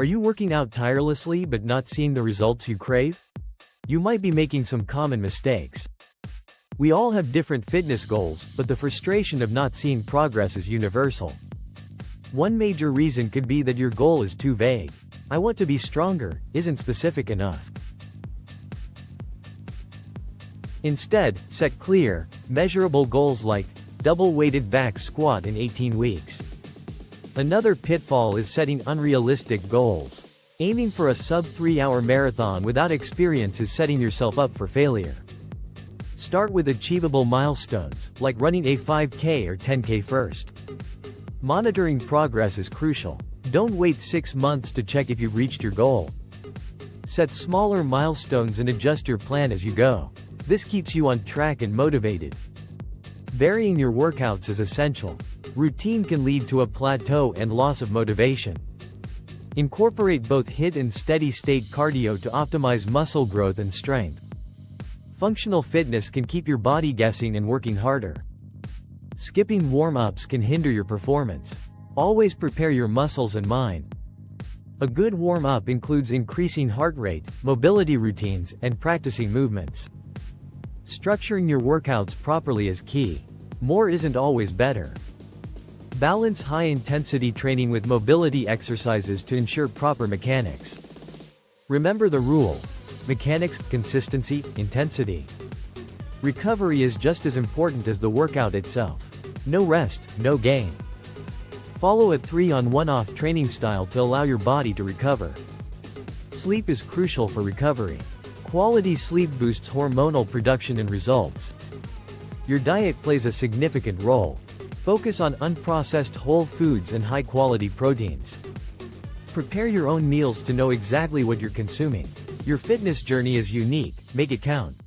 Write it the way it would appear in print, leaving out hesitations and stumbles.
Are you working out tirelessly but not seeing the results you crave? You might be making some common mistakes. We all have different fitness goals, but the frustration of not seeing progress is universal. One major reason could be that your goal is too vague. "I want to be stronger" isn't specific enough. Instead, set clear, measurable goals like double-weighted back squat in 18 weeks. Another pitfall is setting unrealistic goals. Aiming for a sub-3-hour marathon without experience is setting yourself up for failure. Start with achievable milestones, like running a 5K or 10K first. Monitoring progress is crucial. Don't wait 6 months to check if you've reached your goal. Set smaller milestones and adjust your plan as you go. This keeps you on track and motivated. Varying your workouts is essential. Routine can lead to a plateau and loss of motivation. Incorporate both HIIT and steady-state cardio to optimize muscle growth and strength. Functional fitness can keep your body guessing and working harder. Skipping warm-ups can hinder your performance. Always prepare your muscles and mind. A good warm-up includes increasing heart rate, mobility routines, and practicing movements. Structuring your workouts properly is key. More isn't always better. Balance high-intensity training with mobility exercises to ensure proper mechanics. Remember the rule: mechanics, consistency, intensity. Recovery is just as important as the workout itself. No rest, no gain. Follow a 3-on-1-off training style to allow your body to recover. Sleep is crucial for recovery. Quality sleep boosts hormonal production and results. Your diet plays a significant role. Focus on unprocessed whole foods and high-quality proteins. Prepare your own meals to know exactly what you're consuming. Your fitness journey is unique, make it count.